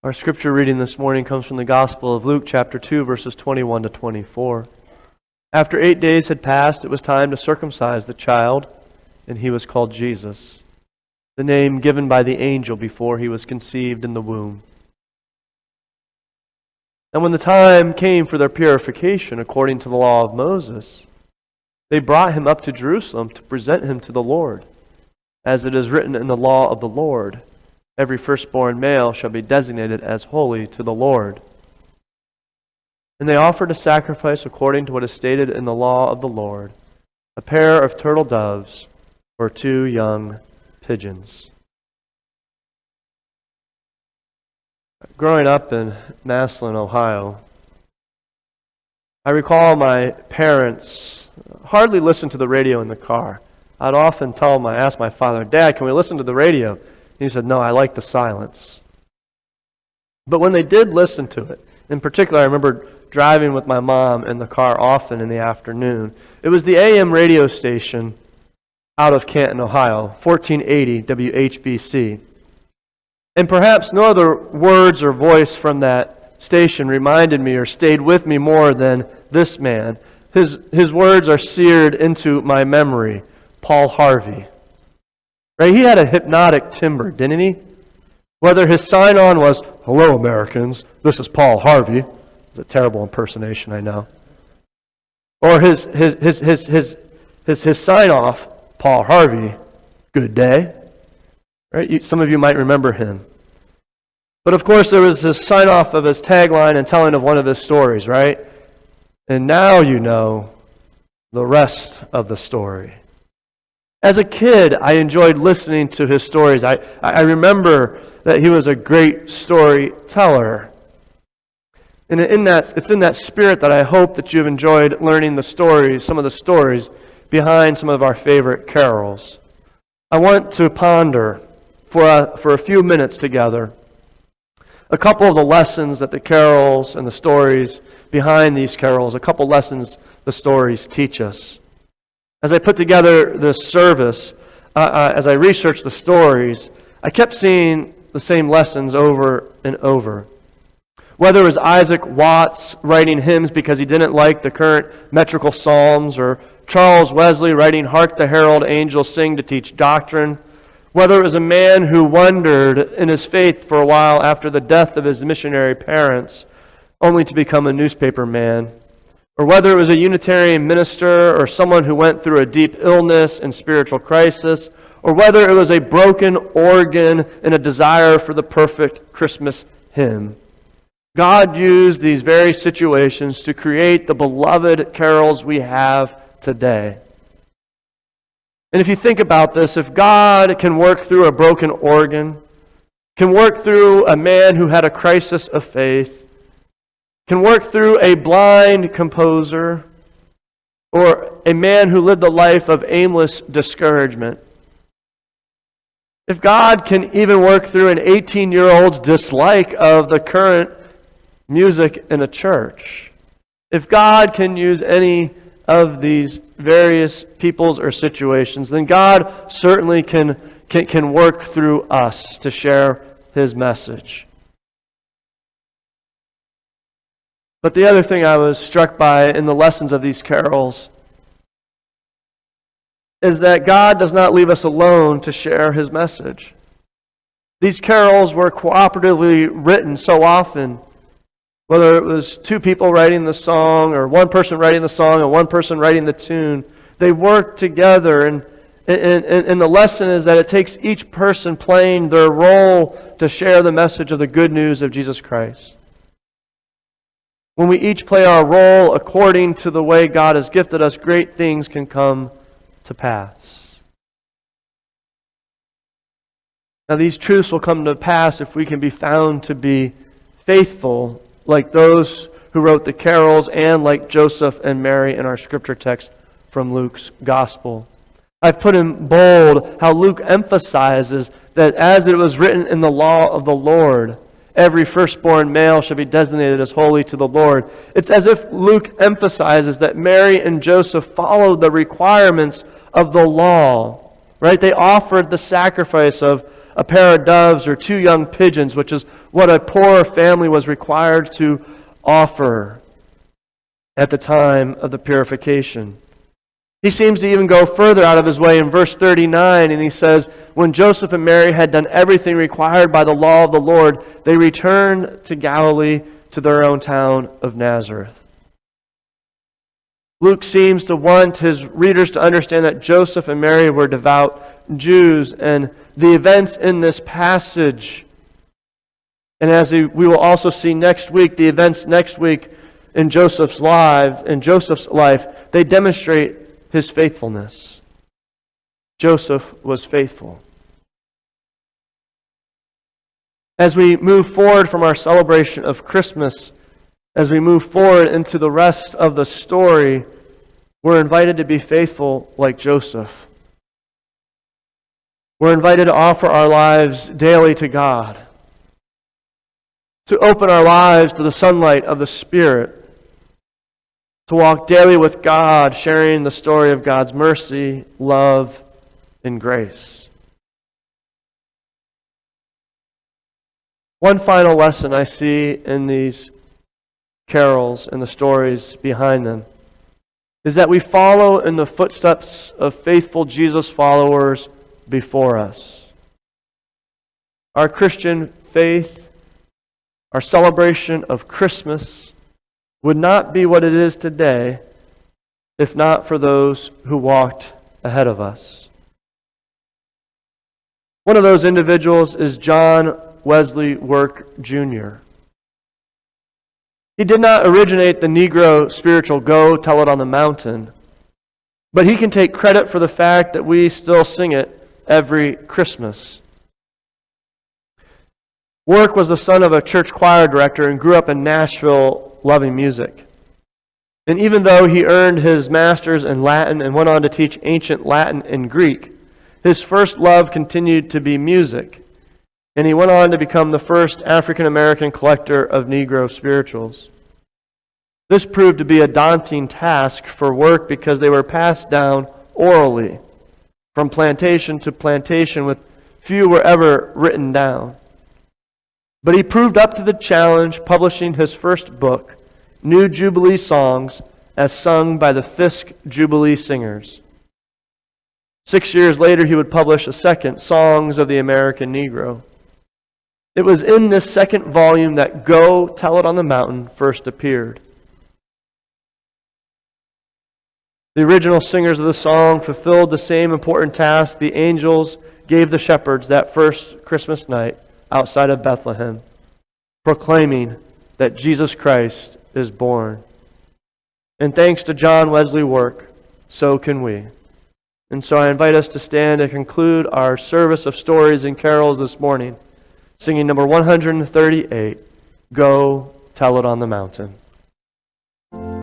Our scripture reading this morning comes from the Gospel of Luke chapter 2, verses 21 to 24. After 8 days had passed, it was time to circumcise the child, and he was called Jesus, the name given by the angel before he was conceived in the womb. And when the time came for their purification according to the law of Moses, they brought him up to Jerusalem to present him to the Lord. As it is written in the law of the Lord, every firstborn male shall be designated as holy to the Lord. And they offered a sacrifice according to what is stated in the law of the Lord, a pair of turtle doves or 2 young pigeons. Growing up in Massillon, Ohio, I recall my parents hardly listened to the radio in the car. I'd often ask my father, "Dad, can we listen to the radio?" He said, "No, I like the silence." But when they did listen to it, in particular, I remember driving with my mom in the car often in the afternoon. It was the AM radio station out of Canton, Ohio, 1480 WHBC. And perhaps no other words or voice from that station reminded me or stayed with me more than this man. His words are seared into my memory. Paul Harvey. Right? He had a hypnotic timbre, didn't he? Whether his sign-on was, "Hello, Americans, this is Paul Harvey." It's a terrible impersonation, I know. Or his sign-off, "Paul Harvey, good day." Right? Some of you might remember him. But of course, there was his sign-off of his tagline and telling of one of his stories, right? And now you know the rest of the story. As a kid, I enjoyed listening to his stories. I remember that he was a great storyteller. And it's in that spirit that I hope that you've enjoyed learning the stories, some of the stories behind some of our favorite carols. I want to ponder for a few minutes together a couple of the lessons that the carols and the stories behind these carols, a couple lessons the stories teach us. As I put together this service, as I researched the stories, I kept seeing the same lessons over and over. Whether it was Isaac Watts writing hymns because he didn't like the current metrical psalms, or Charles Wesley writing "Hark the Herald Angels Sing" to teach doctrine, whether it was a man who wondered in his faith for a while after the death of his missionary parents, only to become a newspaper man, or whether it was a Unitarian minister or someone who went through a deep illness and spiritual crisis, or whether it was a broken organ and a desire for the perfect Christmas hymn. God used these very situations to create the beloved carols we have today. And if you think about this, if God can work through a broken organ, can work through a man who had a crisis of faith, can work through a blind composer, or a man who lived a life of aimless discouragement, if God can even work through an 18-year-old's dislike of the current music in a church, if God can use any of these various peoples or situations, then God certainly can work through us to share His message. But the other thing I was struck by in the lessons of these carols is that God does not leave us alone to share His message. These carols were cooperatively written so often, whether it was 2 people writing the song, or 1 person writing the song and 1 person writing the tune. They worked together, and the lesson is that it takes each person playing their role to share the message of the good news of Jesus Christ. When we each play our role according to the way God has gifted us, great things can come to pass. Now, these truths will come to pass if we can be found to be faithful, like those who wrote the carols and like Joseph and Mary in our scripture text from Luke's gospel. I've put in bold how Luke emphasizes that as it was written in the law of the Lord, every firstborn male shall be designated as holy to the Lord. It's as if Luke emphasizes that Mary and Joseph followed the requirements of the law, right? They offered the sacrifice of a pair of doves or 2 young pigeons, which is what a poor family was required to offer at the time of the purification. He seems to even go further out of his way in verse 39, and he says, when Joseph and Mary had done everything required by the law of the Lord, they returned to Galilee, to their own town of Nazareth. Luke seems to want his readers to understand that Joseph and Mary were devout Jews, and the events in this passage, and as we will also see next week, the events next week in Joseph's life, they demonstrate his faithfulness. Joseph was faithful. As we move forward from our celebration of Christmas, as we move forward into the rest of the story, we're invited to be faithful like Joseph. We're invited to offer our lives daily to God, to open our lives to the sunlight of the Spirit, to walk daily with God, sharing the story of God's mercy, love, and grace. One final lesson I see in these carols and the stories behind them is that we follow in the footsteps of faithful Jesus followers before us. Our Christian faith, our celebration of Christmas, would not be what it is today if not for those who walked ahead of us. One of those individuals is John Wesley Work Jr. He did not originate the Negro spiritual "Go Tell It on the Mountain," but he can take credit for the fact that we still sing it every Christmas. Work was the son of a church choir director and grew up in Nashville loving music. And even though he earned his master's in Latin and went on to teach ancient Latin and Greek, his first love continued to be music. And he went on to become the first African American collector of Negro spirituals. This proved to be a daunting task for Work because they were passed down orally, from plantation to plantation, with few were ever written down. But he proved up to the challenge, publishing his first book, New Jubilee Songs, as sung by the Fisk Jubilee Singers. 6 years later, he would publish a second, Songs of the American Negro. It was in this second volume that Go Tell It on the Mountain first appeared. The original singers of the song fulfilled the same important task the angels gave the shepherds that first Christmas night outside of Bethlehem, proclaiming that Jesus Christ is born. And thanks to John Wesley Work, so can we. And so I invite us to stand and conclude our service of stories and carols this morning, singing number 138, Go Tell It on the Mountain.